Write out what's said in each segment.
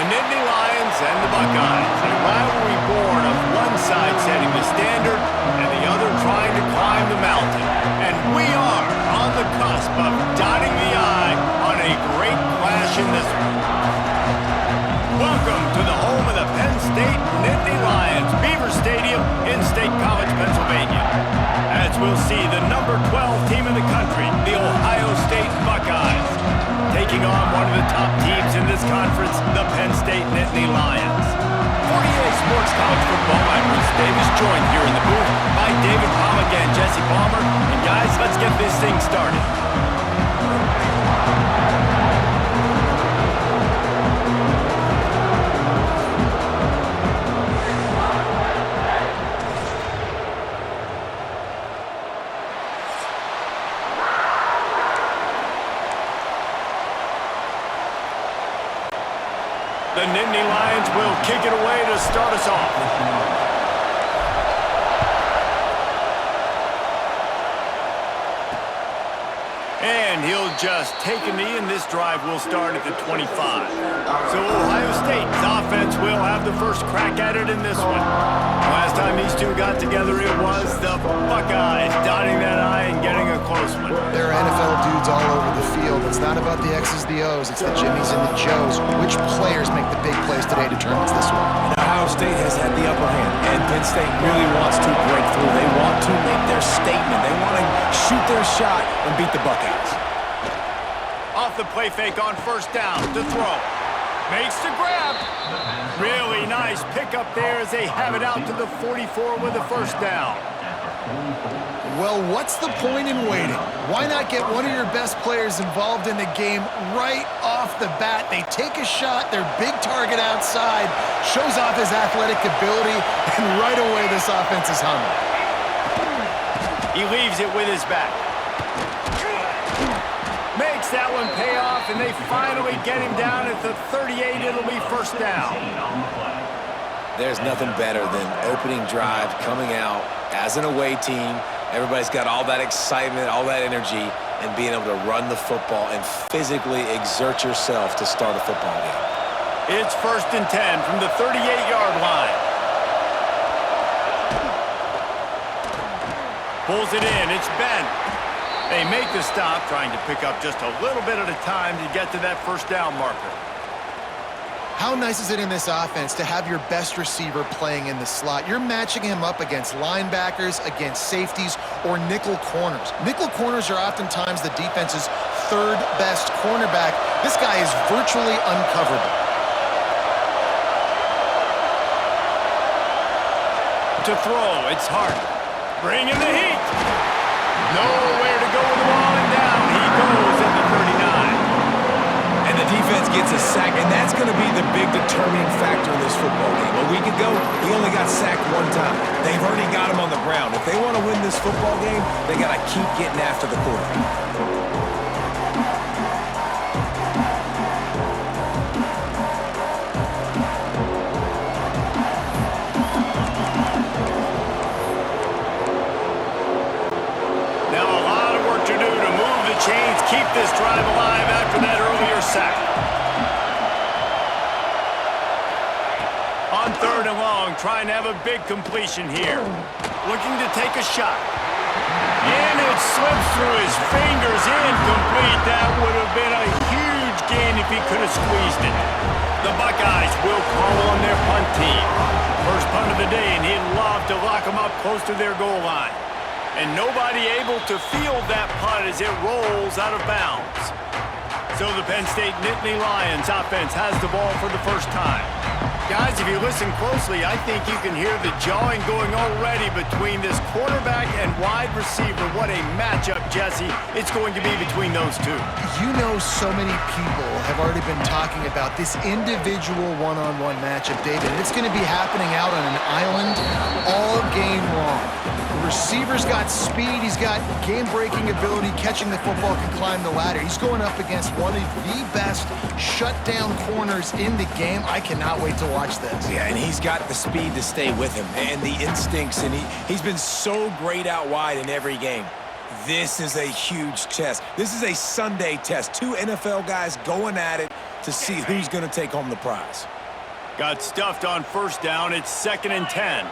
The Nittany Lions and the Buckeyes, a rivalry born of one side setting the standard and the other trying to climb the mountain. And we are on the cusp of dotting the I on a great clash in this one. Welcome to the home of the Penn State Nittany Lions, Beaver Stadium in State College, Pennsylvania. As we'll see the number 12 team in the country, the Ohio State Buckeyes, taking on one of the top teams in this conference, the Penn State Nittany Lions. 48 Sports College Football, I'm Bruce Davis, joined here in the booth by David Palmer and Jesse Palmer. And guys, let's get this thing started. The Nittany Lions will kick it away to start us off. And he'll just take a knee, and this drive will start at the 25. So Ohio State's offense will have the first crack at it in this one. Last time these two got together, it was the Buckeyes dotting that I and getting a close one. There are NFL dudes all over the field. It's not about the X's, the O's. It's the Jimmies and the Joes. Which players make the big plays today determines this one. And Ohio State has had the upper hand, and Penn State really wants to break through. They want to make their statement. They want to shoot their shot and beat the Buckeyes. Off the play fake on first down to throw. Makes the grab. Really nice pickup there as they have it out to the 44 with a first down. Well, what's the point in waiting? Why not get one of your best players involved in the game right off the bat? They take a shot, their big target outside, shows off his athletic ability, and right away this offense is humming. He leaves it with his back. Makes that one pay off, and they finally get him down at the 38. It'll be first down. There's nothing better than opening drive, coming out as an away team. Everybody's got all that excitement, all that energy, and being able to run the football and physically exert yourself to start a football game. It's 1st and 10 from the 38-yard line. Pulls it in. It's Ben. They make the stop, trying to pick up just a little bit at a time to get to that first down marker. How nice is it in this offense to have your best receiver playing in the slot? You're matching him up against linebackers, against safeties, or nickel corners. Nickel corners are oftentimes the defense's third best cornerback. This guy is virtually uncoverable. To throw, it's Hart. Bringing the heat. Nowhere to go with the ball, and down he goes at the 39. And the defense gets a sack, and that's going to be the big determining factor in this football game. A week ago, he only got sacked one time. They've already got him on the ground. If they want to win this football game, they got to keep getting after the quarterback. Chains keep this drive alive after that earlier sack. On 3rd and long, trying to have a big completion here. Looking to take a shot. And it slips through his fingers, incomplete. That would have been a huge gain if he could have squeezed it. The Buckeyes will call on their punt team. First punt of the day, and he'd love to lock them up close to their goal line. And nobody able to field that punt as it rolls out of bounds. So the Penn State Nittany Lions offense has the ball for the first time. Guys, if you listen closely, I think you can hear the jawing going already between this quarterback and wide receiver. What a matchup, Jesse, it's going to be between those two. You know, so many people have already been talking about this individual one-on-one matchup, David. And it's going to be happening out on an island all game long. The receiver's got speed, he's got game-breaking ability, catching the football, can climb the ladder. He's going up against one of the best shutdown corners in the game. I cannot wait to watch this. Yeah, and he's got the speed to stay with him and the instincts, and he's been so great out wide in every game. This is a huge test. This is a Sunday test. Two NFL guys going at it to see who's going to take home the prize. Got stuffed on first down. It's 2nd and 10.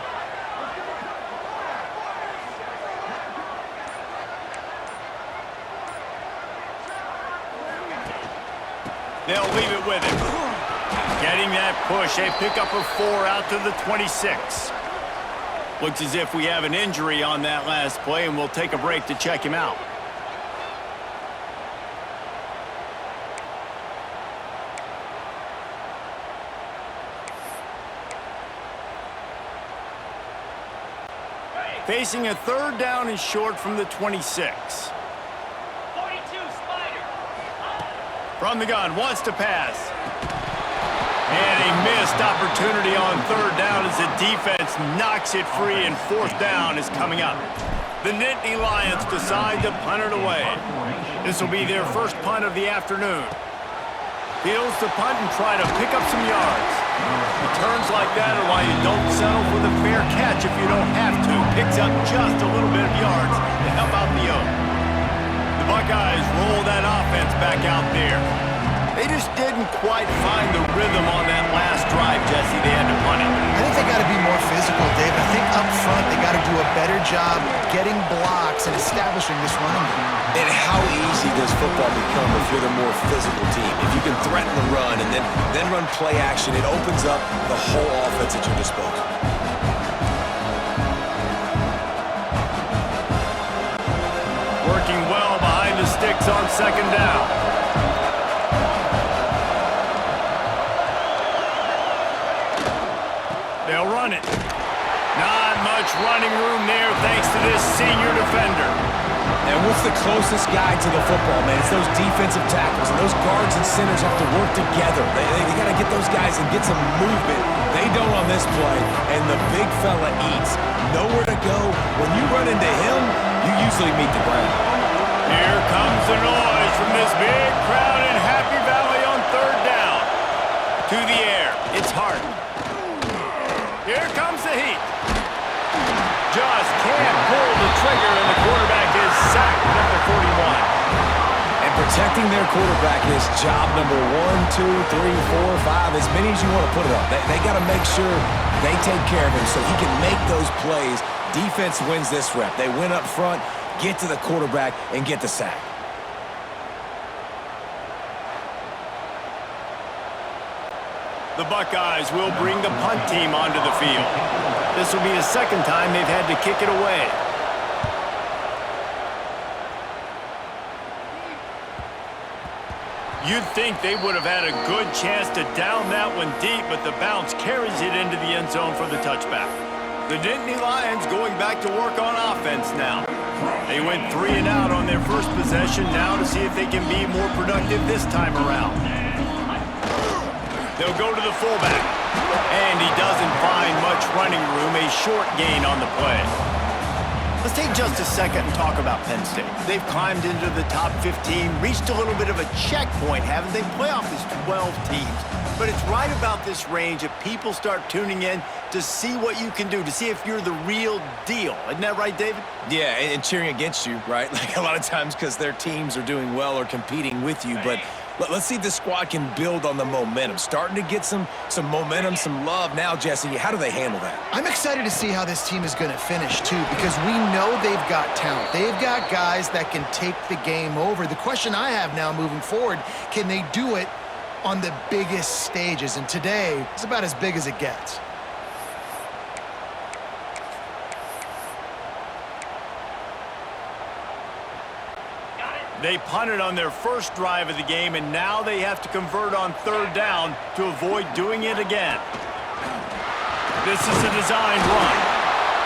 They'll leave it with him. Getting that push. A pickup of 4 out to the 26. Looks as if we have an injury on that last play, and we'll take a break to check him out. Facing a 3rd down and short from the 26. From the gun, wants to pass. And a missed opportunity on 3rd down as the defense knocks it free, and 4th down is coming up. The Nittany Lions decide to punt it away. This will be their first punt of the afternoon. Fields the punt and try to pick up some yards. Returns like that are why you don't settle for the fair catch if you don't have to. Picks up just a little bit of yards to help out the Oak. The Buckeyes roll that offense back out there. They just didn't quite find the rhythm on that last drive, Jesse. They had to punt it. I think they got to be more physical, Dave. I think up front they got to do a better job getting blocks and establishing this running game. And how easy does football become if you're the more physical team? If you can threaten the run and then run play action, it opens up the whole offense at your disposal. Working well behind the sticks on 2nd down. They'll run it. Not much running room there thanks to this senior defender. And what's the closest guy to the football, man? It's those defensive tackles, and those guards and centers have to work together. They got to get those guys and get some movement. They don't on this play, and the big fella eats. Nowhere to go. When you run into him, you usually meet the ground. Here comes the noise from this big crowd in Happy Valley on 3rd down. To the air. It's Hart. Here comes the heat. Just can't pull the trigger, and the quarterback is sacked, number 41. And protecting their quarterback is job number 1, 2, 3, 4, 5, as many as you want to put it on. They got to make sure they take care of him so he can make those plays. Defense wins this rep. They win up front, get to the quarterback, and get the sack. The Buckeyes will bring the punt team onto the field. This will be the 2nd time they've had to kick it away. You'd think they would have had a good chance to down that one deep, but the bounce carries it into the end zone for the touchback. The Nittany Lions going back to work on offense now. They went 3 and out on their first possession, now to see if they can be more productive this time around. They'll go to the fullback, and he doesn't find much running room, a short gain on the play. Let's take just a second and talk about Penn State. They've climbed into the top 15, reached a little bit of a checkpoint, haven't they? Playoff is 12 teams. But it's right about this range that people start tuning in to see what you can do, to see if you're the real deal. Isn't that right, David? Yeah, and cheering against you, right? Like a lot of times because their teams are doing well or competing with you, but let's see if this squad can build on the momentum. Starting to get some momentum, some love now, Jesse. How do they handle that? I'm excited to see how this team is going to finish, too, because we know they've got talent. They've got guys that can take the game over. The question I have now moving forward, can they do it on the biggest stages? And today, it's about as big as it gets. They punted on their first drive of the game, and now they have to convert on 3rd down to avoid doing it again. This is a designed run.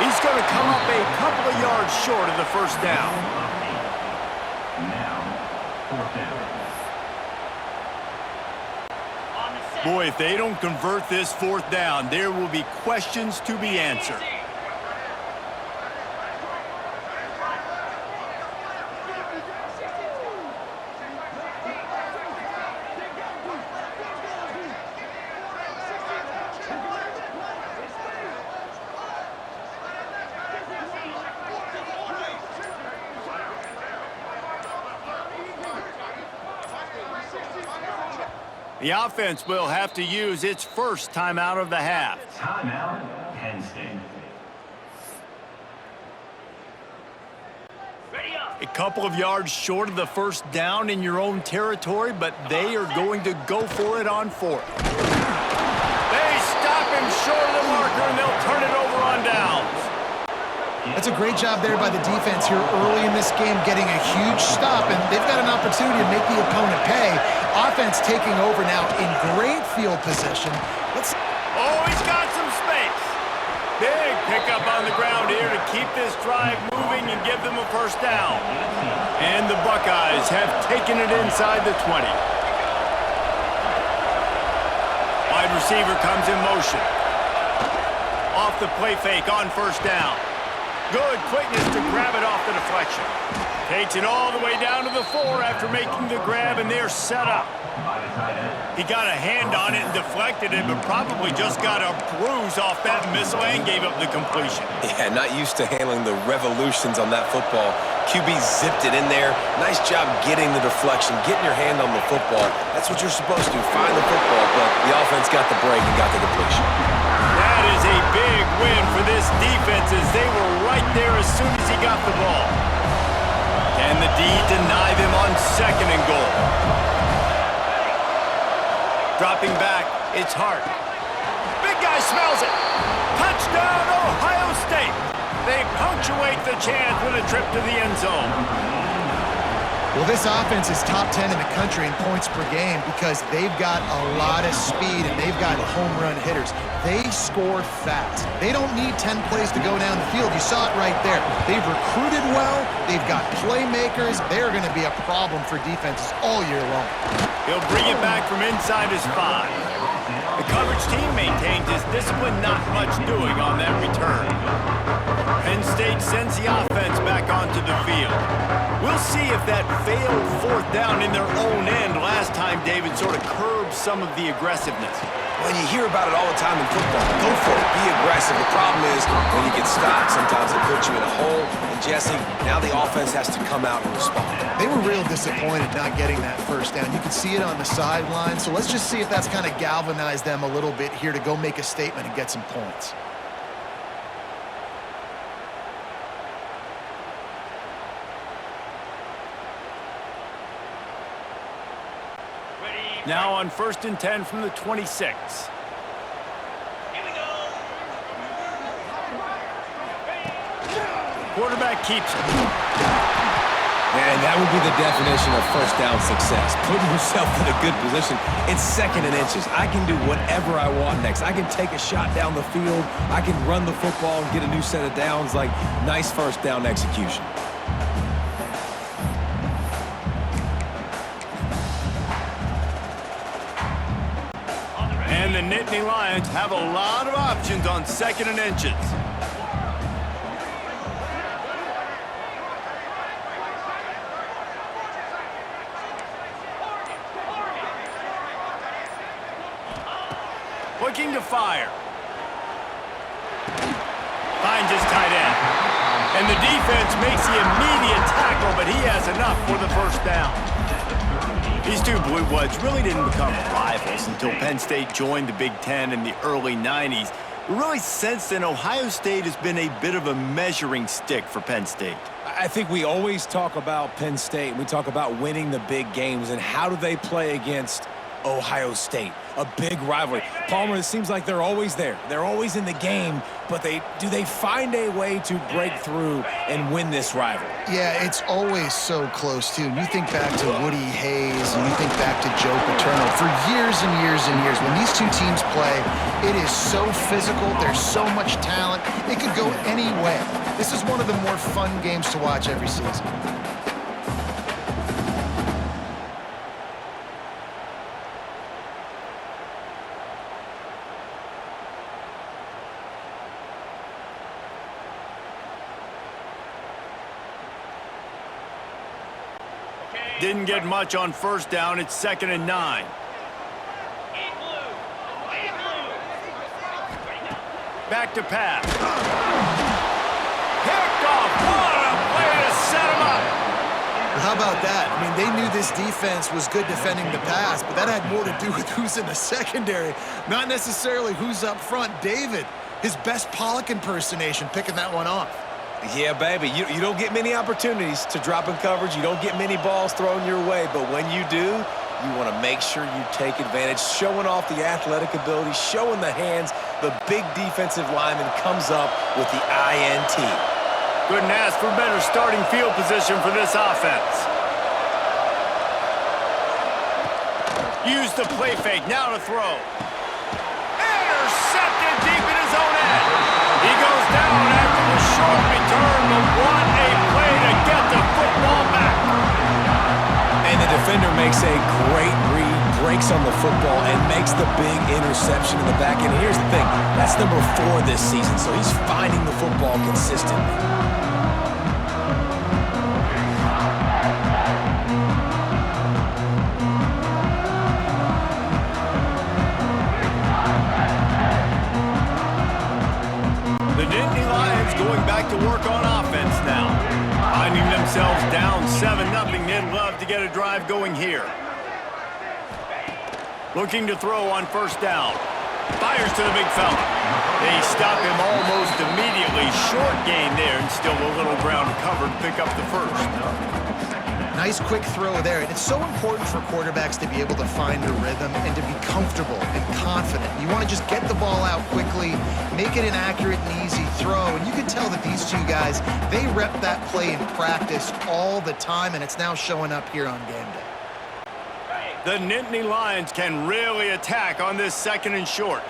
He's going to come up a couple of yards short of the first down. Now, 4th down. Boy, if they don't convert this 4th down, there will be questions to be answered. The offense will have to use its first timeout of the half. Timeout, Penn State. Ready up. A couple of yards short of the first down in your own territory, but they are going to go for it on fourth. They stop him short of the marker, and they'll turn it over on downs. That's a great job there by the defense here early in this game, getting a huge stop, and they've got an opportunity to make the opponent pay. Offense taking over now in great field position. Oh, he's got some space. Big pickup on the ground here to keep this drive moving and give them a first down. And the Buckeyes have taken it inside the 20. Wide receiver comes in motion. Off the play fake on first down. Good quickness to grab it off the deflection. Takes it all the way down to the 4 after making the grab, and they're set up. He got a hand on it and deflected it, but probably just got a bruise off that missile and gave up the completion. Yeah, not used to handling the revolutions on that football. QB zipped it in there. Nice job getting the deflection, getting your hand on the football. That's what you're supposed to do, find the football, but the offense got the break and got the completion. That is a big win for this defense as they were right there as soon as he got the ball. Can the D deny them on 2nd and goal? Dropping back, it's Hart. Big guy smells it. Touchdown, Ohio State. They punctuate the chance with a trip to the end zone. Well, this offense is top 10 in the country in points per game because they've got a lot of speed and they've got home run hitters. They score fast. They don't need 10 plays to go down the field. You saw it right there. They've recruited well. They've got playmakers. They're going to be a problem for defenses all year long. He'll bring it back from inside his 5. The coverage team maintains his discipline, not much doing on that return. Penn State sends the offense back onto the field. We'll see if that failed 4th down in their own end last time David sort of curbed some of the aggressiveness. Well, you hear about it all the time in football. Go for it. Be aggressive. The problem is when you get stopped, sometimes it puts you in a hole. And Jesse, now the offense has to come out and respond. They were real disappointed not getting that first down. You can see it on the sideline. So let's just see if that's kind of galvanized them a little bit here to go make a statement and get some points. Now on 1st and 10 from the 26. Here we go. Quarterback keeps it. And that would be the definition of first down success. Putting yourself in a good position. It's 2nd and inches. I can do whatever I want next. I can take a shot down the field. I can run the football and get a new set of downs. Like, nice first down execution. And the Nittany Lions have a lot of options on 2nd and inches. Looking to fire. Finds his tight end. And the defense makes the immediate tackle, but he has enough for the first down. These two Blue Bloods really didn't become rivals until Penn State joined the Big Ten in the early 90s. Really, since then, Ohio State has been a bit of a measuring stick for Penn State. I think we always talk about Penn State. We talk about winning the big games and how do they play against Ohio State, a big rivalry. Palmer, it seems like they're always there. They're always in the game, but do they find a way to break through and win this rivalry? Yeah, it's always so close, too. You think back to Woody Hayes and you think back to Joe Paterno. For years and years and years, when these two teams play, it is so physical. There's so much talent. It could go any way. This is one of the more fun games to watch every season. Didn't get much on first down. It's 2nd and 9. Back to pass. Picked off. What a play to set him up. The How about that? I mean, they knew this defense was good defending the pass, but that had more to do with who's in the secondary, not necessarily who's up front. David, his best Pollock impersonation, picking that one off. Yeah, baby, you don't get many opportunities to drop in coverage. You don't get many balls thrown your way, but when you do, you want to make sure you take advantage, showing off the athletic ability, showing the hands. The big defensive lineman comes up with the INT. Couldn't ask for better starting field position for this offense. Use the play fake, now to throw. Intercepted deep in his own end. He goes down after the short return, but what a play to get the football back. And the defender makes a great read, breaks on the football, and makes the big interception in the back end. Here's the thing, that's number 4 this season, so he's finding the football consistently. The Nittany Lions going back to work on offense now. Finding themselves down 7-0, they'd love to get a drive going here. Looking to throw on first down. Fires to the big fella. They stop him almost immediately. Short gain there, and still a little ground covered to pick up the first. Nice quick throw there. And it's so important for quarterbacks to be able to find a rhythm and to be comfortable and confident. You want to just get the ball out quickly, make it an accurate and easy throw. And you can tell that these two guys, they rep that play in practice all the time, and it's now showing up here on game day. The Nittany Lions can really attack on this 2nd and short.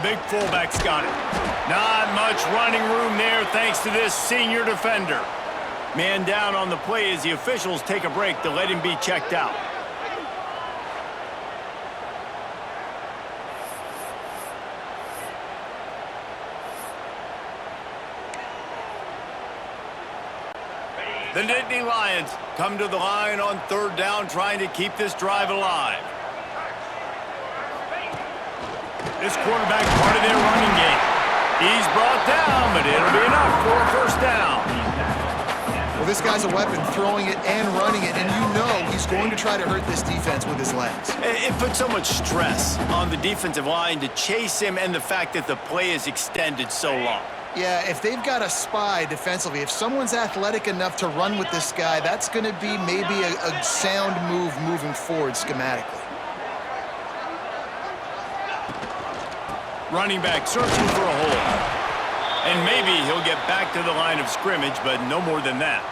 Big fullback's got it. Not much running room there thanks to this senior defender. Man down on the play as the officials take a break to let him be checked out. The Nittany Lions come to the line on 3rd down, trying to keep this drive alive. This quarterback part of their running game. He's brought down, but it'll be enough for a first down. Well, this guy's a weapon, throwing it and running it, and you know he's going to try to hurt this defense with his legs. It puts so much stress on the defensive line to chase him, and the fact that the play is extended so long. Yeah, if they've got a spy defensively, if someone's athletic enough to run with this guy, that's going to be maybe a sound move moving forward schematically. Running back searching for a hole. And maybe he'll get back to the line of scrimmage, but no more than that.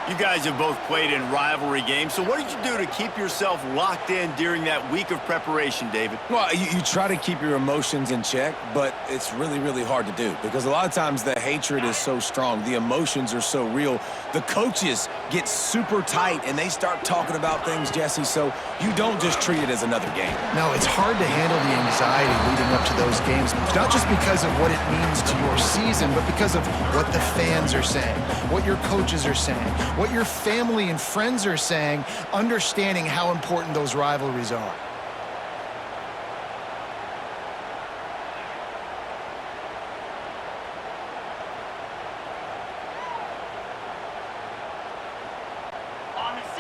You guys have both played in rivalry games, so what did you do to keep yourself locked in during that week of preparation, David? Well, you try to keep your emotions in check, but it's really, really hard to do because a lot of times the hatred is so strong. The emotions are so real. The coaches get super tight, and they start talking about things, Jesse, so you don't just treat it as another game. No, it's hard to handle the anxiety leading up to those games, not just because of what it means to your season, but because of what the fans are saying, what your coaches are saying, what your family and friends are saying, understanding how important those rivalries are.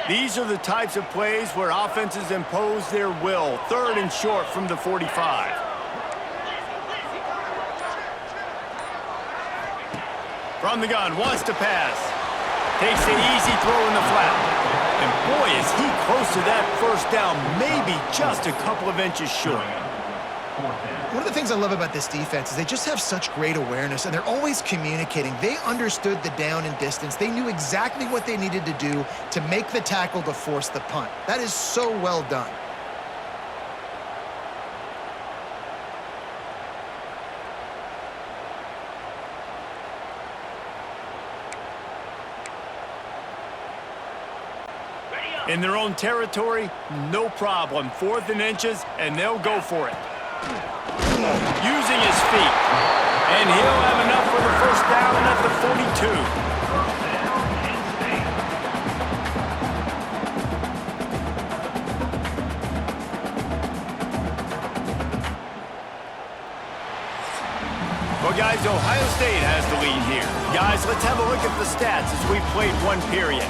These are the types of plays where offenses impose their will. 3rd and short from the 45. From the gun, wants to pass. Takes the easy throw in the flat. And boy, is he close to that first down, maybe just a couple of inches short. One of the things I love about this defense is they just have such great awareness, and they're always communicating. They understood the down and distance. They knew exactly what they needed to do to make the tackle to force the punt. That is so well done. In their own territory, no problem. 4th and inches, and they'll go for it. Using his feet. And he'll have enough for the first down at the 42. Guys, let's have a look at the stats as we've played one period.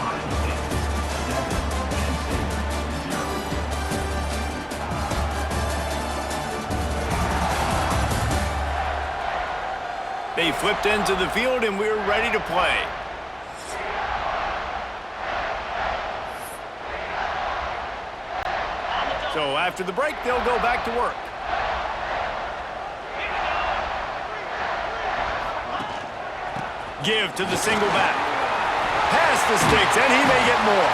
They flipped into the field and we're ready to play. So after the break, they'll go back to work. Give to the single back. Pass the sticks, and he may get more.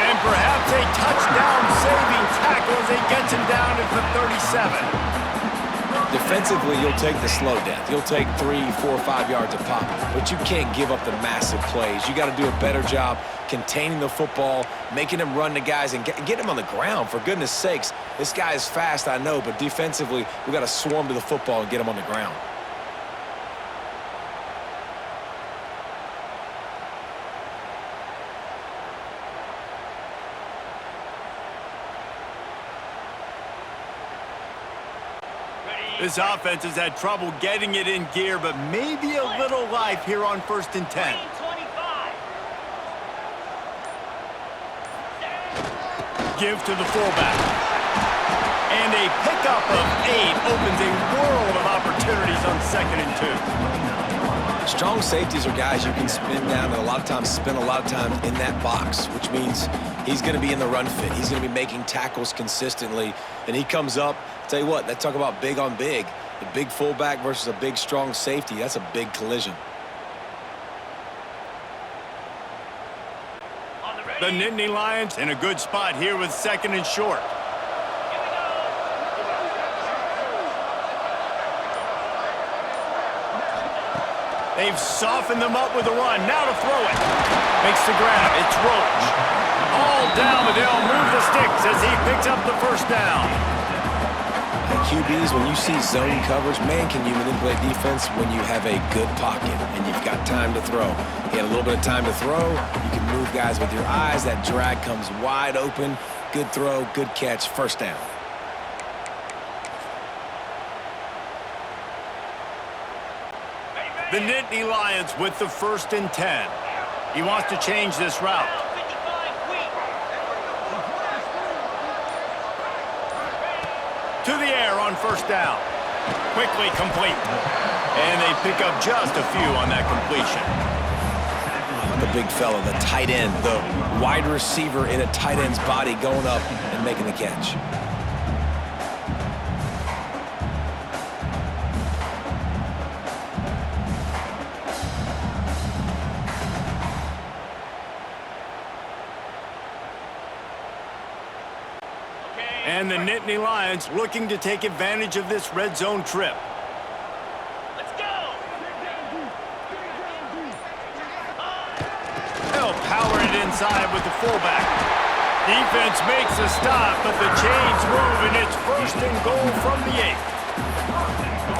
And perhaps a touchdown-saving tackle as he gets him down at the 37. Defensively, you'll take the slow death. You'll take 3, 4, 5 yards a pop, but you can't give up the massive plays. You got to do a better job containing the football, making him run the guys, and get him on the ground, for goodness sakes. This guy is fast, I know, but defensively, we got to swarm to the football and get him on the ground. This offense has had trouble getting it in gear, but maybe a little life here on 1st and 10. Give to the fullback. And a pickup of 8 opens a world of opportunities on 2nd and 2. Strong safeties are guys you can spin down and a lot of times spend a lot of time in that box, which means he's going to be in the run fit. He's going to be making tackles consistently, and he comes up. Tell you what, that talk about big on big. The big fullback versus a big, strong safety, that's a big collision. The Nittany Lions in a good spot here with 2nd and short. They've softened them up with a run. Now to throw it. Makes the grab. It's Roach. All down, but they'll move the sticks as he picks up the 1st down. QBs, when you see zone coverage, man, can you manipulate defense when you have a good pocket and you've got time to throw. He had a little bit of time to throw. You can move guys with your eyes. That drag comes wide open. Good throw, good catch, 1st down. The Nittany Lions with the 1st and 10. He wants to change this route. To the air on 1st down. Quickly complete. And they pick up just a few on that completion. The big fella, the tight end, the wide receiver in a tight end's body going up and making the catch. And the Nittany Lions looking to take advantage of this red zone trip. Let's go! They'll power it inside with the fullback. Defense makes a stop, but the chains move, and it's 1st and goal from the 8.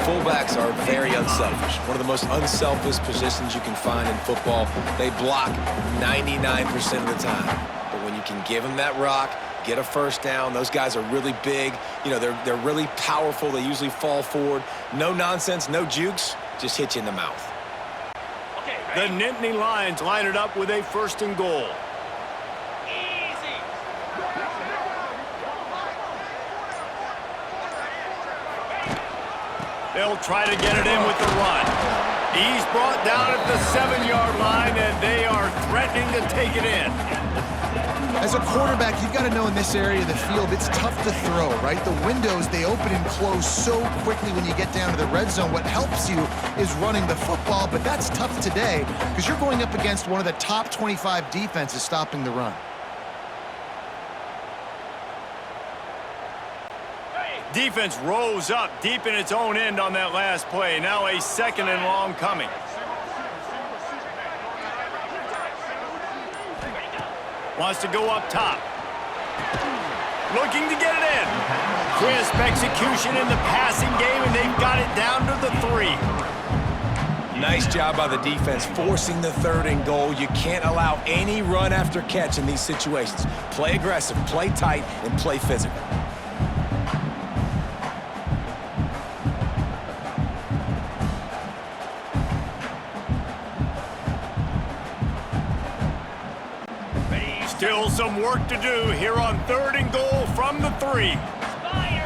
Fullbacks are very unselfish. One of the most unselfish positions you can find in football. They block 99% of the time. But when you can give them that rock, get a 1st down. Those guys are really big. You know, they're really powerful. They usually fall forward. No nonsense, no jukes. Just hit you in the mouth. Okay, The ready? Nittany Lions line it up with a 1st and goal. Easy. They'll try to get it in with the run. He's brought down at the 7-yard line, and they are threatening to take it in. As a quarterback, you've got to know in this area of the field, it's tough to throw, right? The windows, they open and close so quickly when you get down to the red zone. What helps you is running the football, but that's tough today because you're going up against one of the top 25 defenses stopping the run. Defense rose up deep in its own end on that last play. Now a 2nd and long coming. Wants to go up top. Looking to get it in. Crisp execution in the passing game, and they've got it down to the 3. Nice job by the defense forcing the 3rd and goal. You can't allow any run after catch in these situations. Play aggressive, play tight, and play physical. Still some work to do here on 3rd and goal from the 3. Fire!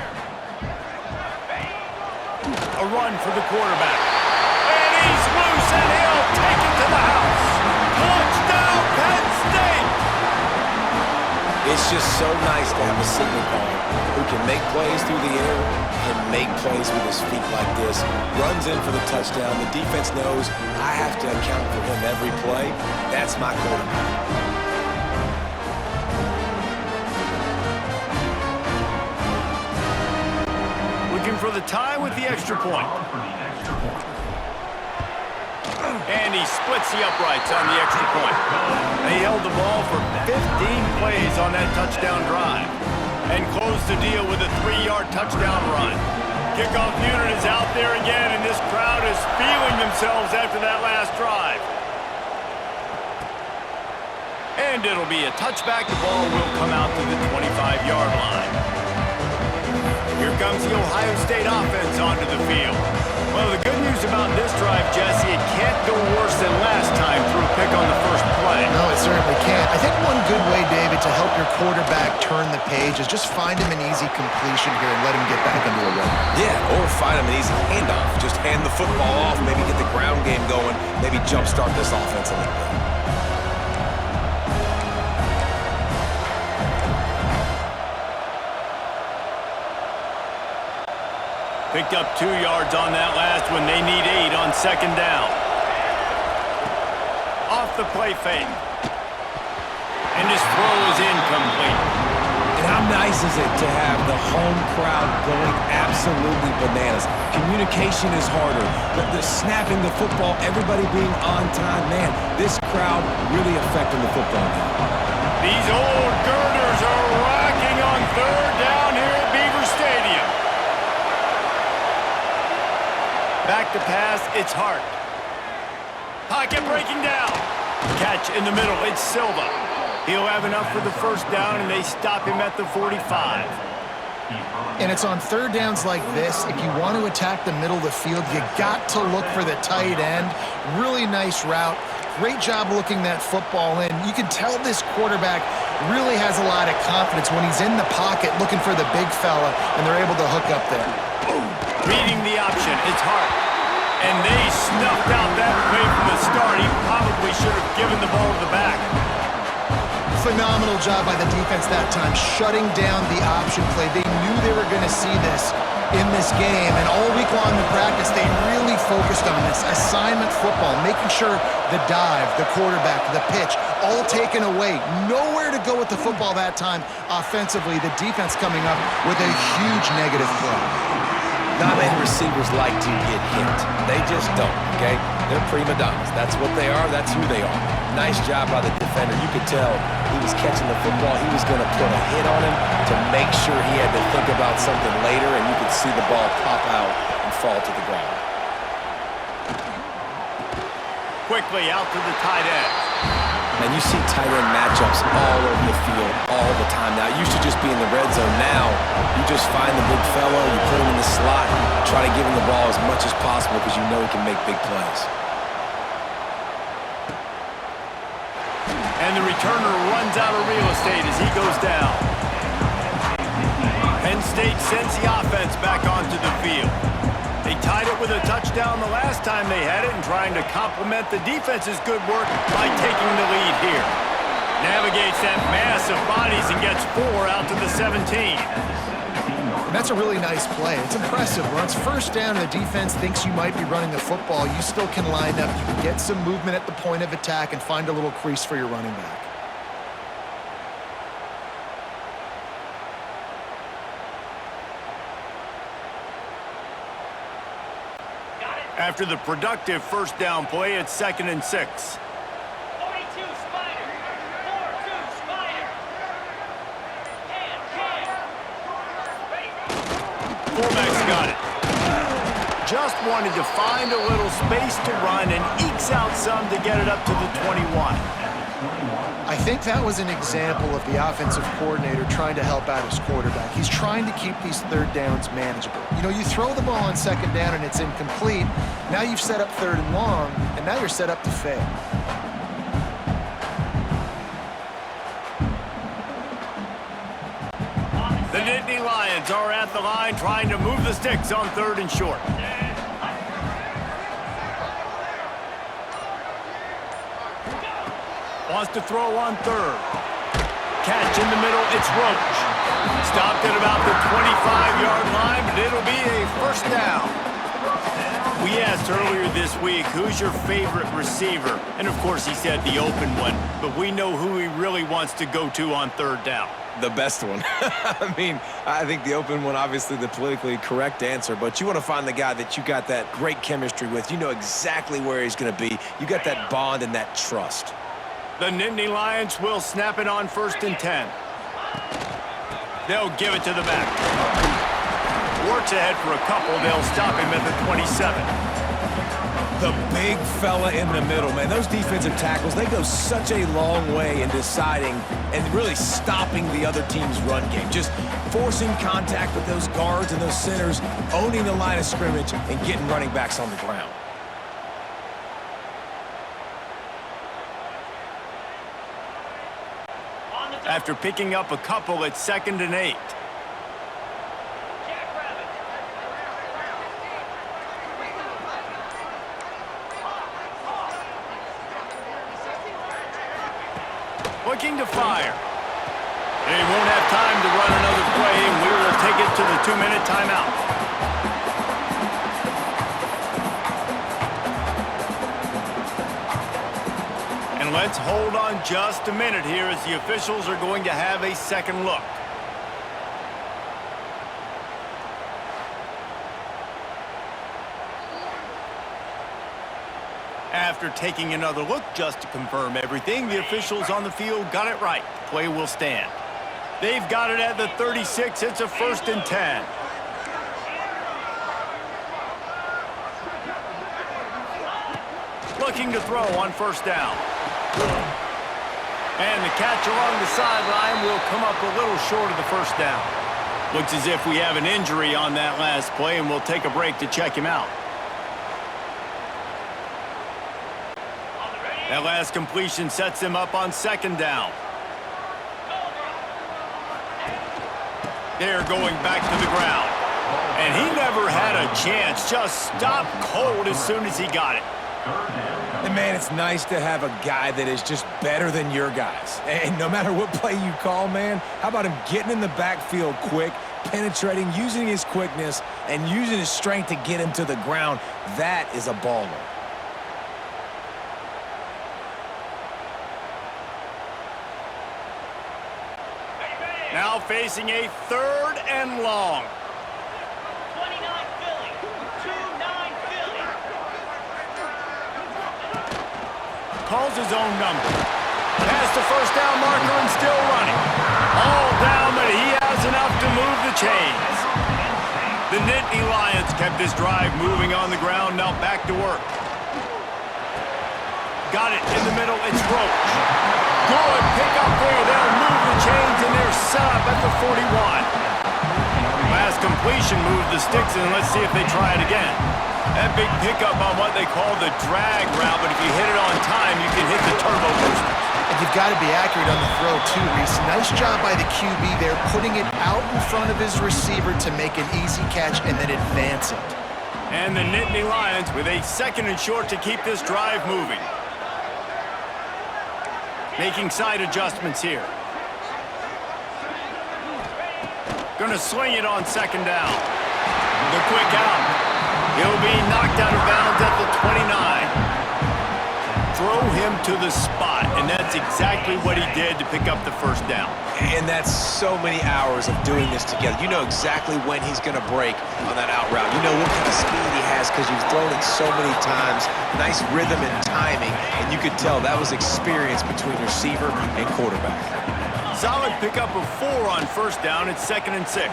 A run for the quarterback. And he's loose, and he'll take it to the house. Touchdown, Penn State! It's just so nice to have a signal caller who can make plays through the air and make plays with his feet like this. Runs in for the touchdown. The defense knows I have to account for him every play. That's my quarterback. Looking for the tie with the extra point. And he splits the uprights on the extra point. They held the ball for 15 plays on that touchdown drive and closed the deal with a 3-yard touchdown run. Kickoff unit is out there again, and this crowd is feeling themselves after that last drive. And it'll be a touchback. The ball will come out to the 25-yard line. Here comes the Ohio State offense onto the field. Well, the good news about this drive, Jesse, it can't go worse than last time through a pick on the first play. No, it certainly can't. I think one good way, David, to help your quarterback turn the page is just find him an easy completion here and let him get back into a run. Yeah, or find him an easy handoff. Just hand the football off, maybe get the ground game going, maybe jumpstart this offense a little bit. Picked up 2 yards on that last one. They need 8 on 2nd down. Off the play fake. And his throw is incomplete. And how nice is it to have the home crowd going absolutely bananas? Communication is harder. The snapping the football, everybody being on time. Man, this crowd really affecting the football game. These old girders are rocking on 3rd down here at Beaver Stadium. Back to pass, it's Hart. Pocket breaking down. Catch in the middle, it's Silva. He'll have enough for the first down, and they stop him at the 45. And it's on 3rd downs like this. If you want to attack the middle of the field, you got to look for the tight end. Really nice route. Great job looking that football in. You can tell this quarterback really has a lot of confidence when he's in the pocket looking for the big fella, and they're able to hook up there. Reading the option, it's Hart. And they snuffed out that play from the start. He probably should have given the ball to the back. Phenomenal job by the defense that time, shutting down the option play. They knew they were going to see this in this game, and all week long in practice, they really focused on this assignment football, making sure the dive, the quarterback, the pitch, all taken away. Nowhere to go with the football that time offensively. The defense coming up with a huge negative play. Not many receivers like to get hit. They just don't, okay? They're prima donnas. That's what they are. That's who they are. Nice job by the defender. You could tell he was catching the football. He was going to put a hit on him to make sure he had to think about something later, and you could see the ball pop out and fall to the ground. Quickly out to the tight end. And you see tight end matchups all over the field all the time now. It used to just be in the red zone. Now you just find the big fellow, you put him in the slot, try to give him the ball as much as possible because you know he can make big plays. And the returner runs out of real estate as he goes down. Penn State sends the offense back onto the field. They tied it with a touchdown the last time they had it and trying to complement the defense's good work by taking the lead here. Navigates that mass of bodies and gets 4 out to the 17. And that's a really nice play. It's impressive. When it's 1st down and the defense thinks you might be running the football, you still can line up. You can get some movement at the point of attack and find a little crease for your running back. After the productive first down play, it's 2nd and 6. 42 Spider. 4-2 Spider. Fullback's got it. Just wanted to find a little space to run and ekes out some to get it up to the 21. I think that was an example of the offensive coordinator trying to help out his quarterback. He's trying to keep these 3rd downs manageable. You know, you throw the ball on 2nd down and it's incomplete. Now you've set up 3rd and long, and now you're set up to fail. The Nittany Lions are at the line trying to move the sticks on 3rd and short. Wants to throw on 3rd. Catch in the middle, it's Roach. Stopped at about the 25-yard line, but it'll be a first down. We asked earlier this week, who's your favorite receiver? And of course he said the open one, but we know who he really wants to go to on 3rd down. The best one. I mean, I think the open one, obviously the politically correct answer, but you want to find the guy that you got that great chemistry with. You know exactly where he's going to be. You got that bond and that trust. The Nittany Lions will snap it on 1st and 10. They'll give it to the back. Works ahead for a couple. They'll stop him at the 27. The big fella in the middle, man. Those defensive tackles, they go such a long way in deciding and really stopping the other team's run game. Just forcing contact with those guards and those centers, owning the line of scrimmage, and getting running backs on the ground. After picking up a couple, it's 2nd and 8. Looking to fire. They won't have time to run another play, and we will take it to the 2-minute timeout. And let's hold on just a minute here as the officials are going to have a second look. After taking another look just to confirm everything, the officials on the field got it right. Play will stand. They've got it at the 36. It's a 1st and 10. Looking to throw on 1st down. And the catch along the sideline will come up a little short of the 1st down. Looks as if we have an injury on that last play, and we'll take a break to check him out. That last completion sets him up on 2nd down. They're going back to the ground. And he never had a chance. Just stopped cold as soon as he got it. And man, it's nice to have a guy that is just better than your guys. And no matter what play you call, man, how about him getting in the backfield quick, penetrating, using his quickness, and using his strength to get him to the ground? That is a baller. Now facing a 3rd and long. 29 Philly. 2-9 Philly. Calls his own number. Past the 1st down marker and still running. All down, but he has enough to move the chains. The Nittany Lions kept this drive moving on the ground, now back to work. Got it in the middle, it's Roach. Good pick up there, they'll move the chains and they're set up at the 41. Last completion moved the sticks, and let's see if they try it again. That big pickup on what they call the drag route, but if you hit it on time, you can hit the turbo booster. And you've got to be accurate on the throw, too, Reese. Nice job by the QB there, putting it out in front of his receiver to make an easy catch and then advance it. And the Nittany Lions with a 2nd and short to keep this drive moving. Making side adjustments here. Gonna swing it on 2nd down. The quick out. He'll be knocked out of bounds at the 29. Throw him to the spot, and that's exactly what he did to pick up the 1st down. And that's so many hours of doing this together. You know exactly when he's going to break on that out route. You know what kind of speed he has because you've thrown it so many times. Nice rhythm and timing, and you could tell that was experience between receiver and quarterback. Solid pickup of 4 on 1st down. It's 2nd and 6.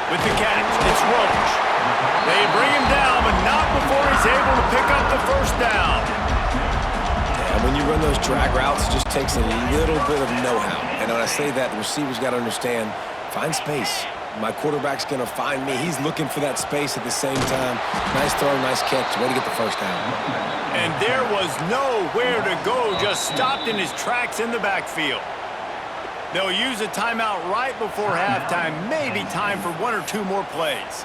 With the catch, it's Roach. They bring him down, but not before he's able to pick up the 1st down. And when you run those drag routes, it just takes a little bit of know-how. And when I say that, the receiver's got to understand, find space. My quarterback's going to find me. He's looking for that space at the same time. Nice throw, nice catch. Way to get the 1st down. And there was nowhere to go, just stopped in his tracks in the backfield. They'll use a timeout right before halftime. Maybe time for 1 or 2 more plays.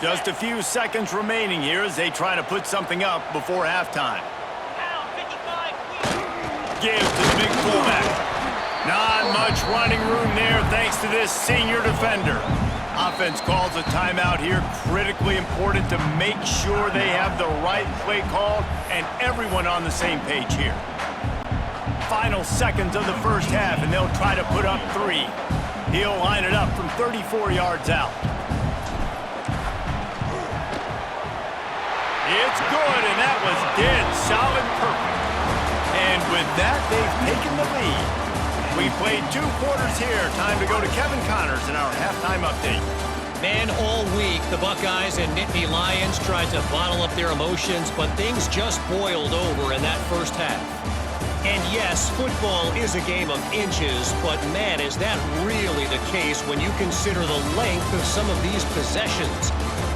Just a few seconds remaining here as they try to put something up before halftime. Pound 55 wheel. Gives to the big fullback. Not much running room there thanks to this senior defender. Offense calls a timeout here. Critically important to make sure they have the right play called and everyone on the same page here. Final seconds of the first half, and they'll try to put up 3. He'll line it up from 34 yards out. It's good, and that was dead solid perfect. And with that, they've taken the lead. We played 2 quarters here. Time to go to Kevin Connors in our halftime update. Man, all week, the Buckeyes and Nittany Lions tried to bottle up their emotions, but things just boiled over in that first half. And yes, football is a game of inches, but man, is that really the case when you consider the length of some of these possessions.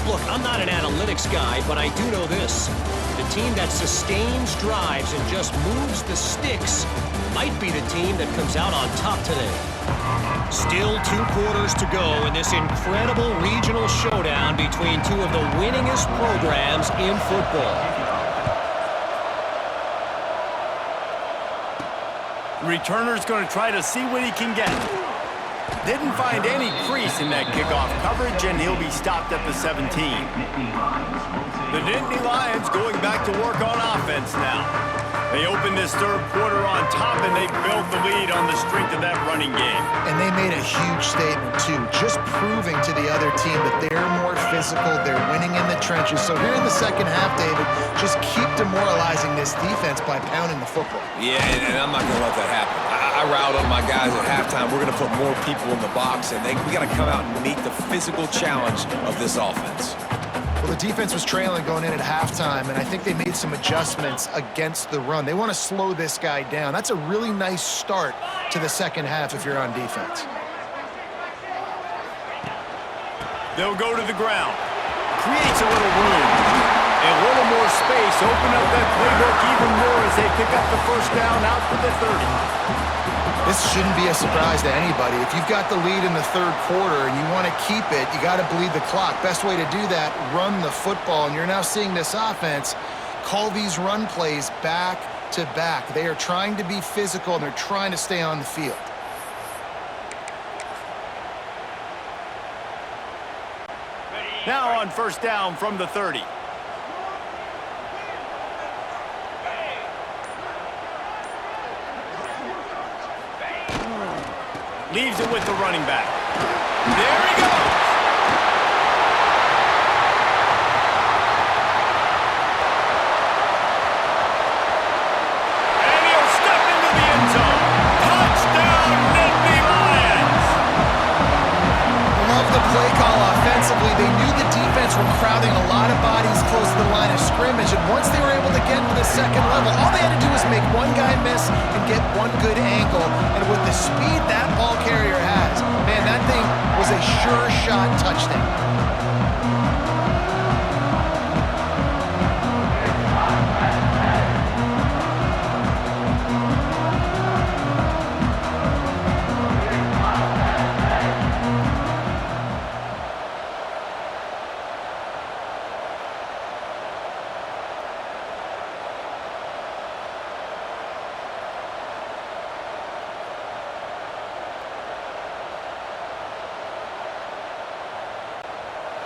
Look, I'm not an analytics guy, but I do know this. The team that sustains drives and just moves the sticks might be the team that comes out on top today. Still 2 quarters to go in this incredible regional showdown between 2 of the winningest programs in football. Returner's going to try to see what he can get. Didn't find any crease in that kickoff coverage, and he'll be stopped at the 17. The Nittany Lions going back to work on offense now. They opened this third quarter on top, and they built the lead on the strength of that running game. And they made a huge statement, too, just proving to the other team that they're more physical, they're winning in the trenches. So here in the second half, David, just keep demoralizing this defense by pounding the football. Yeah, and I'm not going to let that happen. I riled up my guys at halftime. We're going to put more people in the box, and we got to come out and meet the physical challenge of this offense. Well, the defense was trailing going in at halftime, and I think they made some adjustments against the run. They want to slow this guy down. That's a really nice start to the second half if you're on defense. They'll go to the ground. Creates a little room. A little more space. Open up that playbook even more as they pick up the first down out to the 30. This shouldn't be a surprise to anybody. If you've got the lead in the third quarter and you want to keep it, you got to bleed the clock. Best way to do that, run the football. And you're now seeing this offense call these run plays back to back. They are trying to be physical, and they're trying to stay on the field. Now on first down from the 30. Leaves it with the running back. There he goes. And he'll step into the end zone. Touchdown, Nittany Lions. Love the play call offensively. They knew the defense were crowding a lot of bodies close to the line of scrimmage, and once they were able to get to the second level, all they had to do was make one guy miss and get one good angle. And with the speed that ball carrier has, man, that thing was a sure shot touchdown.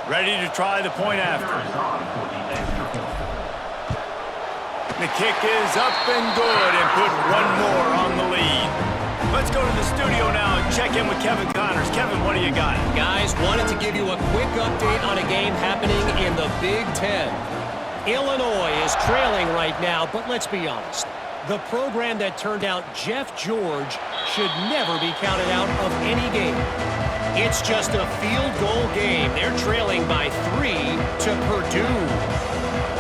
Ready to try the point after. The kick is up and good and put one more on the lead. Let's go to the studio now and check in with Kevin Connors. Kevin, what do you got? Guys, wanted to give you a quick update on a game happening in the Big Ten. Illinois is trailing right now, but let's be honest. The program that turned out Jeff George should never be counted out of any game. It's just a field goal game. They're trailing by 3 to Purdue.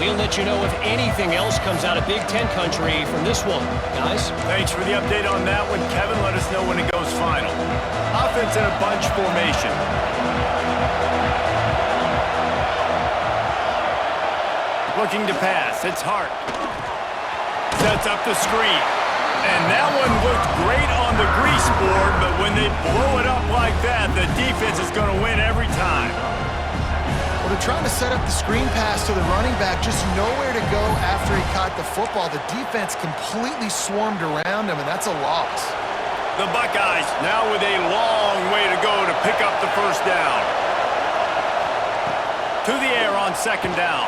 We'll let you know if anything else comes out of Big Ten country from this one, guys. Thanks for the update on that one, Kevin. Let us know when it goes final. Offense in a bunch formation. Looking to pass. It's Hart. Sets up the screen. And that one looked great on the grease board, but when they blow it up like that, the defense is going to win every time. Well, they're trying to set up the screen pass to the running back, just nowhere to go after he caught the football. The defense completely swarmed around him, and that's a loss. The Buckeyes now with a long way to go to pick up the first down. To the air on second down.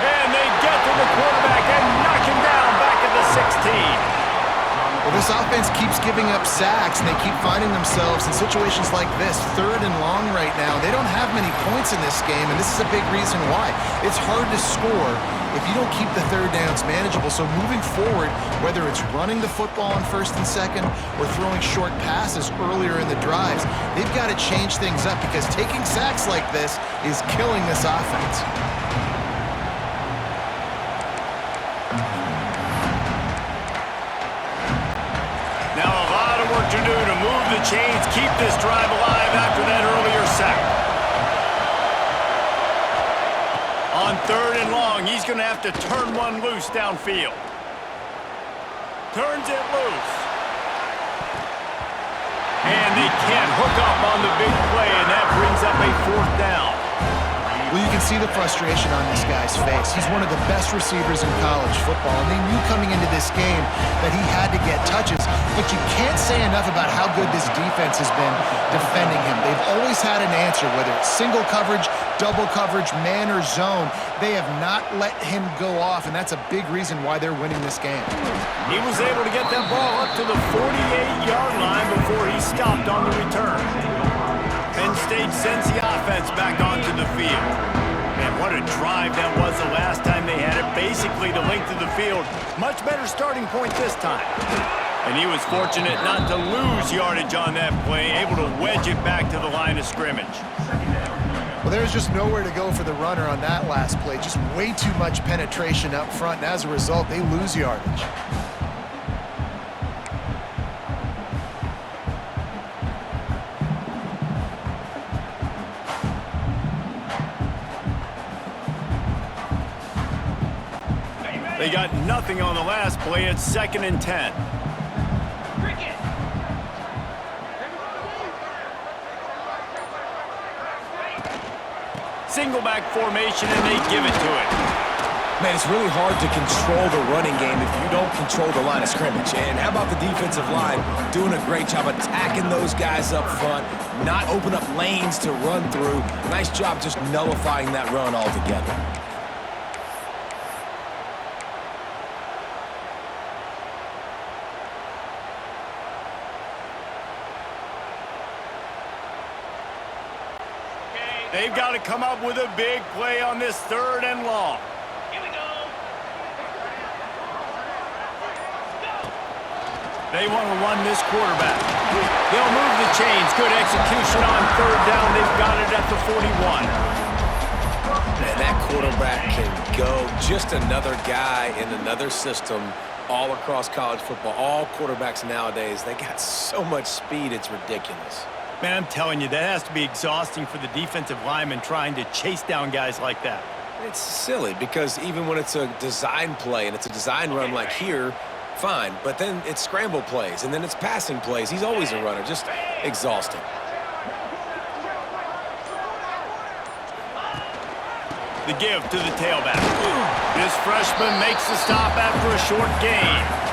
And they get to the quarterback and knock him down back at the 16. Well, this offense keeps giving up sacks, and they keep finding themselves in situations like this, 3rd and long right now. They don't have many points in this game, and this is a big reason why. It's hard to score if you don't keep the third downs manageable. So moving forward, whether it's running the football on 1st and 2nd or throwing short passes earlier in the drives, they've got to change things up because taking sacks like this is killing this offense. Now a lot of work to do to move the chains, keep this drive alive after that earlier sack. On 3rd and long, he's going to have to turn one loose downfield. Turns it loose. And they can't hook up on the big play, and that brings up a 4th down. Well, you can see the frustration on this guy's face. He's one of the best receivers in college football, and they knew coming into this game that he had to get touches. But you can't say enough about how good this defense has been defending him. They've always had an answer, whether it's single coverage, double coverage, man or zone. They have not let him go off, and that's a big reason why they're winning this game. He was able to get that ball up to the 48-yard line before he stopped on the return. Penn State sends the offense back onto the field. Man, what a drive that was the last time they had it. Basically the length of the field. Much better starting point this time. And he was fortunate not to lose yardage on that play, able to wedge it back to the line of scrimmage. Well, there's just nowhere to go for the runner on that last play. Just way too much penetration up front, and as a result, they lose yardage. They got nothing on the last play. It's 2nd and 10. Single back formation, and they give it to it. Man, it's really hard to control the running game if you don't control the line of scrimmage. And how about the defensive line doing a great job attacking those guys up front, not open up lanes to run through. Nice job just nullifying that run altogether. They've got to come up with a big play on this 3rd and long. Here we go. They want to run this quarterback. They'll move the chains. Good execution on 3rd down. They've got it at the 41. Man, that quarterback can go. Just another guy in another system all across college football. All quarterbacks nowadays, they got so much speed, it's ridiculous. Man, I'm telling you, that has to be exhausting for the defensive lineman trying to chase down guys like that. It's silly because even when it's a design play and it's a design run like here, fine. But then it's scramble plays and then it's passing plays. He's always a runner. Just exhausting. The give to the tailback. This freshman makes the stop after a short gain.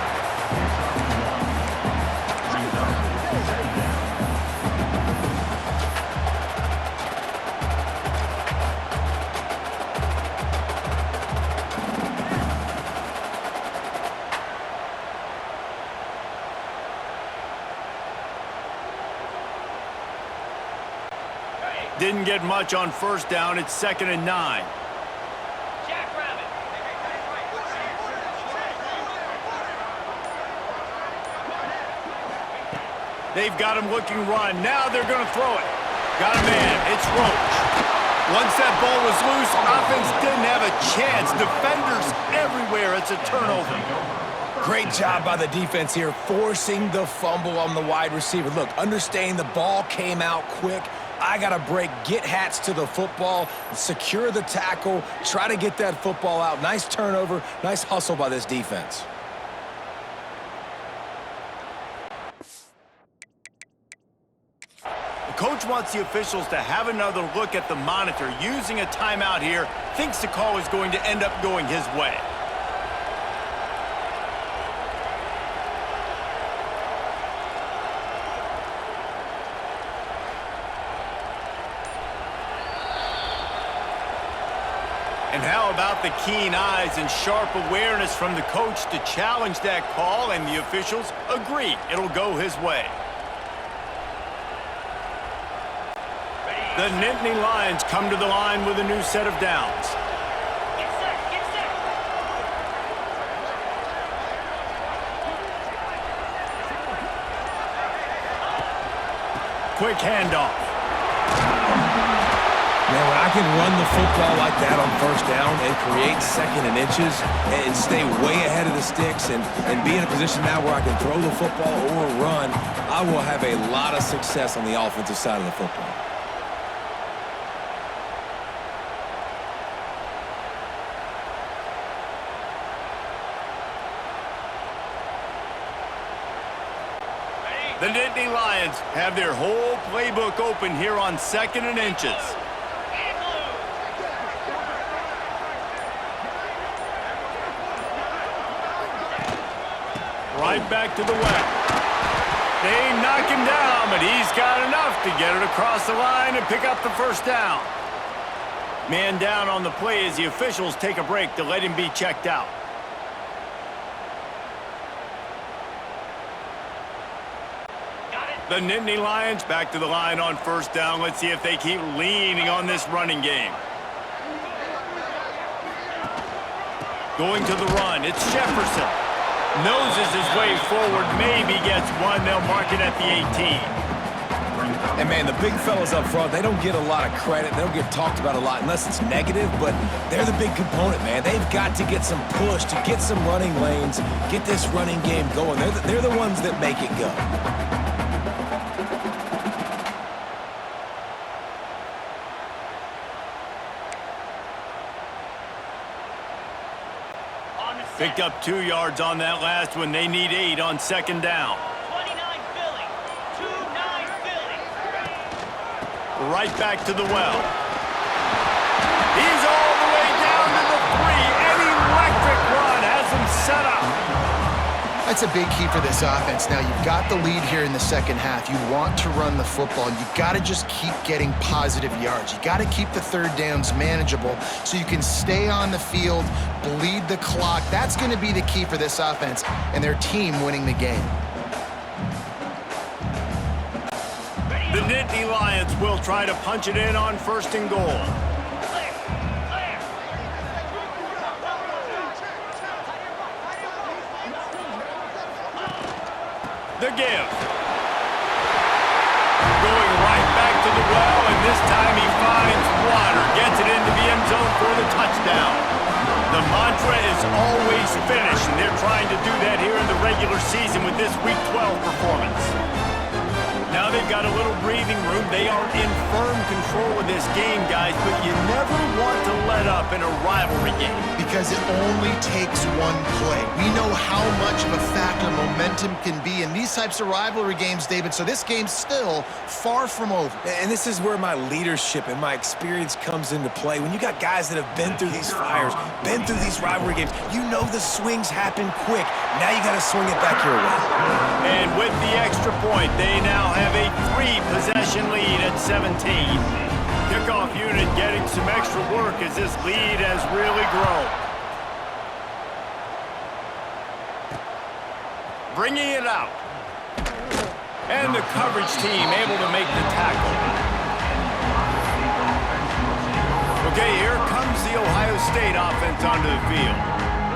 Didn't get much on 1st down. It's 2nd and 9. Jackrabbit. They've got him looking run. Now they're going to throw it. Got a man. It's Roach. Once that ball was loose, offense didn't have a chance. Defenders everywhere. It's a turnover. Great job by the defense here, forcing the fumble on the wide receiver. Look, understanding the ball came out quick. I got to break, get Hats to the football, secure the tackle, try to get that football out. Nice turnover, nice hustle by this defense. The coach wants the officials to have another look at the monitor using a timeout here. Thinks the call is going to end up going his way. And how about the keen eyes and sharp awareness from the coach to challenge that call, and the officials agree it'll go his way. The Nittany Lions come to the line with a new set of downs. Get set, get set. Quick handoff. Man, when I can run the football like that on first down and create second and inches and stay way ahead of the sticks and be in a position now where I can throw the football or run, I will have a lot of success on the offensive side of the football. The Nittany Lions have their whole playbook open here on second and inches. Right back to the wet. They knock him down, but he's got enough to get it across the line and pick up the first down. Man down on the play as the officials take a break to let him be checked out. The Nittany Lions back to the line on first down. Let's see if they keep leaning on this running game. Going to the run, it's Jefferson. Noses his way forward, maybe gets one. They'll mark it at the 18. And, man, the big fellas up front, they don't get a lot of credit. They don't get talked about a lot unless it's negative, but they're the big component, man. They've got to get some push, to get some running lanes, get this running game going. They're the ones that make it go. Picked up 2 yards on that last one. They need 8 on second down. 29 Philly. 2-9 Philly. Right back to the well. He's all the way down to the 3. An electric run has him set up. That's a big key for this offense. Now, you've got the lead here in the second half. You want to run the football. You got to just keep getting positive yards. You got to keep the third downs manageable so you can stay on the field, bleed the clock. That's going to be the key for this offense and their team winning the game. The Nittany Lions will try to punch it in on first and goal. The give. Going right back to the well, and this time he finds water. Gets it into the end zone for the touchdown. The mantra is always finish, and they're trying to do that here in the regular season with this Week 12 performance. Now they've got a little breathing room. They are in firm control of this game, guys, but you never want to let up in a rivalry game. Because it only takes one play. We know how much of a factor momentum can be in these types of rivalry games, David, so this game's still far from over. And this is where my leadership and my experience comes into play. When you got guys that have been through these fires, been through these rivalry games, you know the swings happen quick. Now you got to swing it back your way. And with the extra point, they now have a 3-possession lead at 17. Kickoff unit getting some extra work as this lead has really grown. Bringing it out. And the coverage team able to make the tackle. Okay, here comes the Ohio State offense onto the field.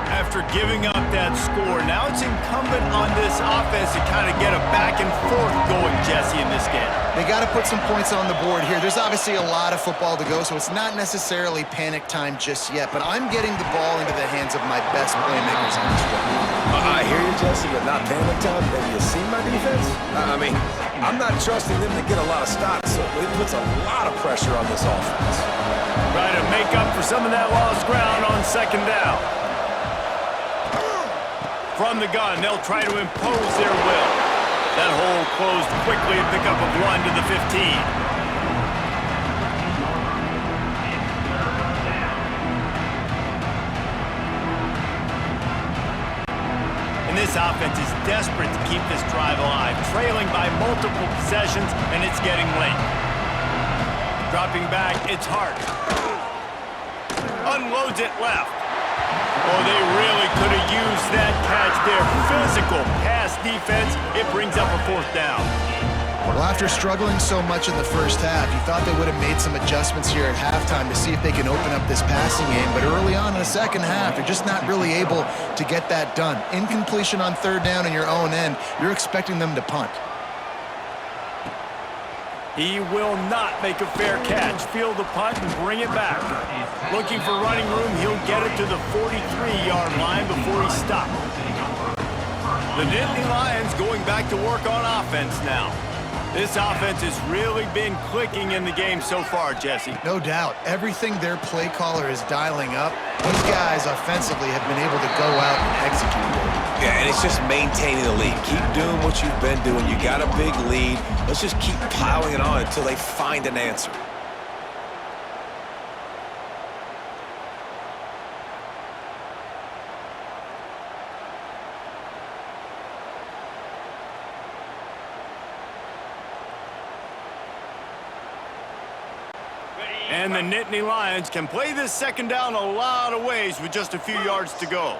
After giving up that score, now it's incumbent on this offense to kind of get a back and forth going, Jesse, in this game. They got to put some points on the board here. There's obviously a lot of football to go, so it's not necessarily panic time just yet, but I'm getting the ball into the hands of my best playmakers on this drive. I hear you, Jesse, but not panic time. Have you seen my defense? I mean, I'm not trusting them to get a lot of stops, so it puts a lot of pressure on this offense. Trying to make up for some of that lost ground on second down. From the gun, they'll try to impose their will. That hole closed quickly, a pickup of 1 to the 15. This offense is desperate to keep this drive alive, trailing by multiple possessions, and it's getting late. Dropping back, it's Hart. Unloads it left. Oh, they really could have used that catch there. Physical pass defense. It brings up a 4th down. Well, after struggling so much in the first half, you thought they would have made some adjustments here at halftime to see if they can open up this passing game. But early on in the second half, they're just not really able to get that done. Incompletion on 3rd down in your own end, you're expecting them to punt. He will not make a fair catch. Field the punt and bring it back. Looking for running room, he'll get it to the 43-yard line before he stopped. The Nittany Lions going back to work on offense now. This offense has really been clicking in the game so far, Jesse. No doubt. Everything their play caller is dialing up, these guys offensively have been able to go out and execute. Yeah, and it's just maintaining the lead. Keep doing what you've been doing. You got a big lead. Let's just keep piling it on until they find an answer. And the Nittany Lions can play this second down a lot of ways with just a few yards to go.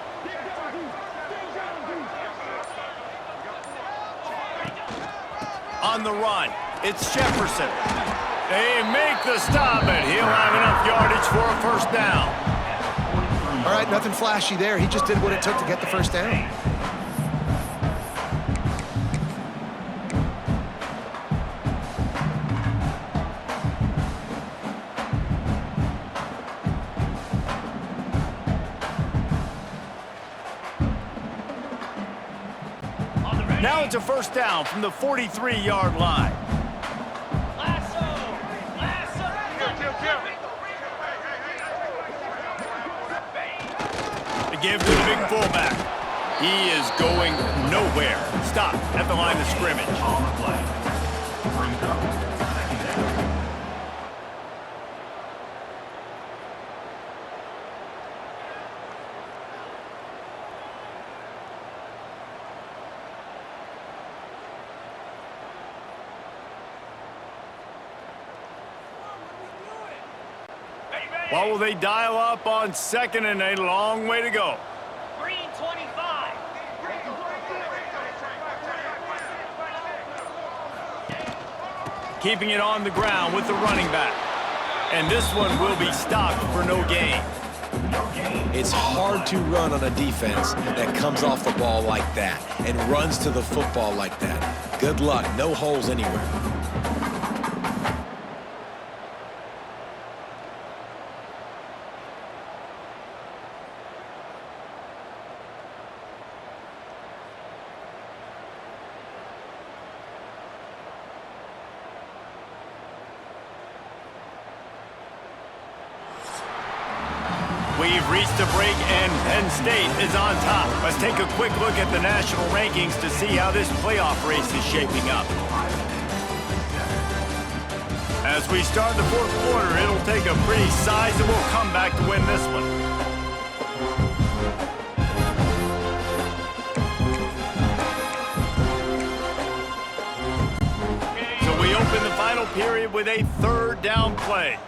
On the run, it's Jefferson. They make the stop, and he'll have enough yardage for a 1st down. All right, nothing flashy there. He just did what it took to get the 1st down. Now it's a 1st down from the 43-yard line. Lasso! The give to the big fullback. He is going nowhere. Stop at the line of scrimmage. What will they dial up on 2nd and a long way to go? Green 25. Keeping it on the ground with the running back. And this one will be stopped for no gain. It's hard to run on a defense that comes off the ball like that and runs to the football like that. Good luck. No holes anywhere. We've reached a break, and Penn State is on top. Let's take a quick look at the national rankings to see how this playoff race is shaping up. As we start the 4th quarter, it'll take a pretty sizable comeback to win this one. So we open the final period with a 3rd down play.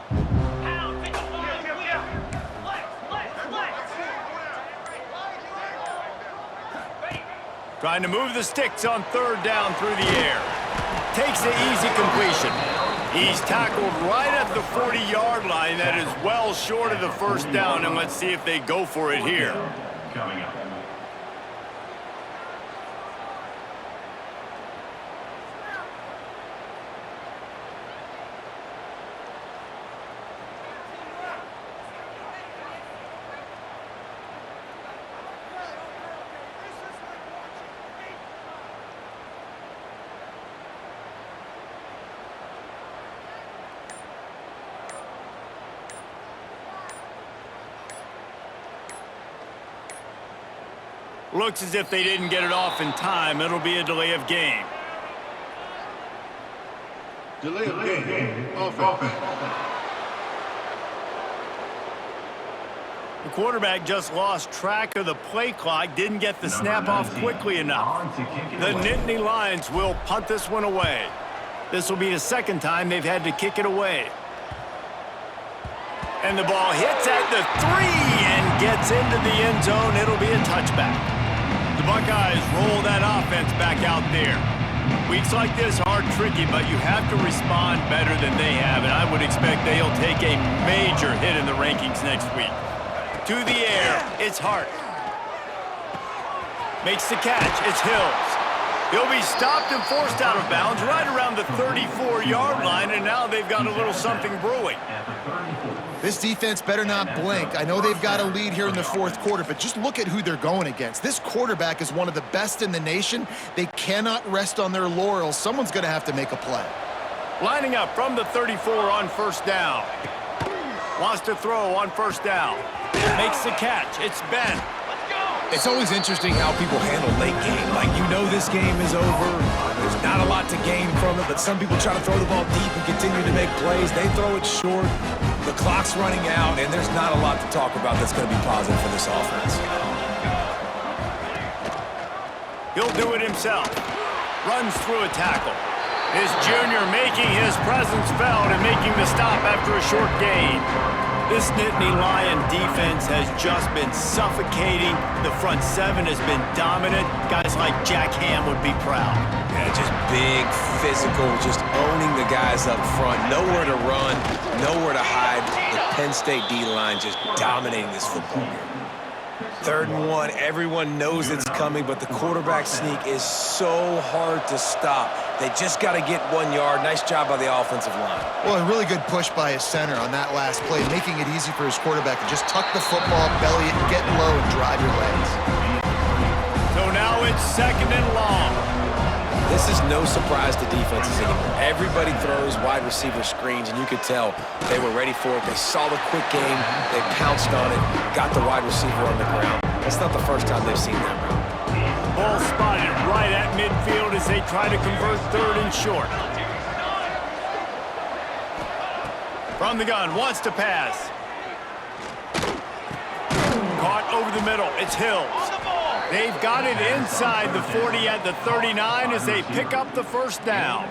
Trying to move the sticks on 3rd down through the air. Takes the easy completion. He's tackled right at the 40-yard line. That is well short of the 1st down, and let's see if they go for it here. Coming up. Looks as if they didn't get it off in time. It'll be a delay of game. Delay of game. Offense. The quarterback just lost track of the play clock, didn't get the snap off quickly enough. The Nittany Lions will punt this one away. This will be the second time they've had to kick it away. And the ball hits at the 3 and gets into the end zone. It'll be a touchback. The Buckeyes roll that offense back out there. Weeks like this are tricky, but you have to respond better than they have, and I would expect they'll take a major hit in the rankings next week. To the air, it's Hart. Makes the catch, it's Hills. He'll be stopped and forced out of bounds right around the 34-yard line, and now they've got a little something brewing. This defense better not blink. I know they've got a lead here in the fourth quarter, but just look at who they're going against. This quarterback is one of the best in the nation. They cannot rest on their laurels. Someone's going to have to make a play. Lining up from the 34 on first down. Wants to throw on first down. Makes the catch. It's Ben. It's always interesting how people handle late game. Like, you know this game is over. There's not a lot to gain from it, but some people try to throw the ball deep and continue to make plays. They throw it short. The clock's running out, and there's not a lot to talk about that's going to be positive for this offense. He'll do it himself. Runs through a tackle. His junior making his presence felt and making the stop after a short gain. This Nittany Lion defense has just been suffocating. The front seven has been dominant. Guys like Jack Ham would be proud. Yeah, just big, physical, just owning the guys up front. Nowhere to run, nowhere to hide. The Penn State D-line just dominating this football game. 3rd and 1, everyone knows it's coming, but the quarterback sneak is so hard to stop. They just got to get 1 yard. Nice job by the offensive line. Well, a really good push by his center on that last play, making it easy for his quarterback to just tuck the football, belly it, get low, and drive your legs. So now it's 2nd and long. This is no surprise to defenses anymore. Everybody throws wide receiver screens, and you could tell they were ready for it. They saw the quick game. They pounced on it, got the wide receiver on the ground. That's not the first time they've seen that route. Ball spotted right at midfield as they try to convert 3rd and short. From the gun, wants to pass. Caught over the middle, it's Hills. They've got it inside the 40 at the 39 as they pick up the first down.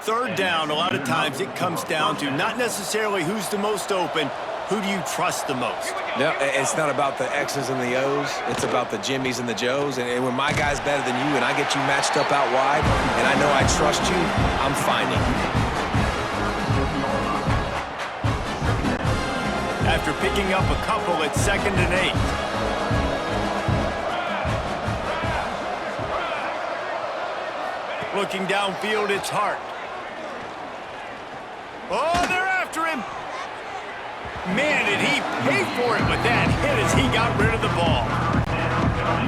3rd down, a lot of times it comes down to not necessarily who's the most open, who do you trust the most? No, it's not about the X's and the O's. It's about the Jimmys and the Joes. And when my guy's better than you and I get you matched up out wide and I know I trust you, I'm finding you. After picking up a couple, it's 2nd and 8. Looking downfield, it's Hart. Oh, they're after him. Man, did he pay for it with that hit as he got rid of the ball.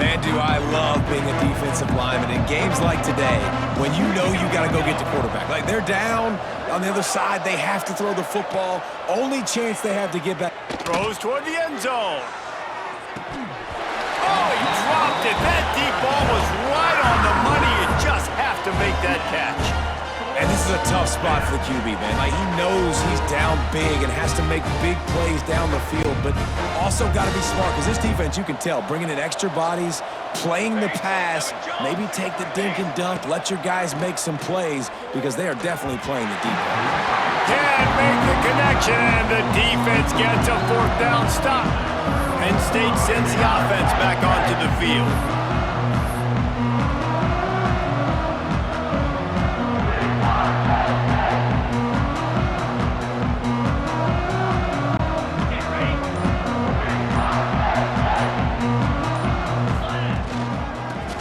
Man, do I love being a defensive lineman in games like today when you know you got to go get the quarterback. Like, they're down on the other side. They have to throw the football. Only chance they have to get back. Throws toward the end zone. Oh, he dropped it. That deep ball was right on the money. You just have to make that catch. And this is a tough spot for the QB, man. Like, he knows he's down big and has to make big plays down the field, but also got to be smart because this defense, you can tell, bringing in extra bodies, playing the pass, maybe take the dink and dunk, let your guys make some plays because they are definitely playing the deep ball. Can't make the connection, and the defense gets a 4th down stop. Penn State sends the offense back onto the field.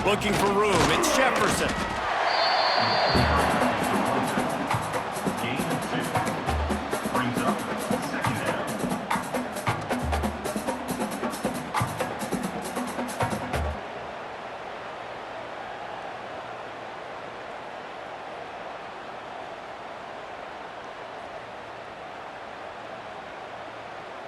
Looking for room, it's Jefferson.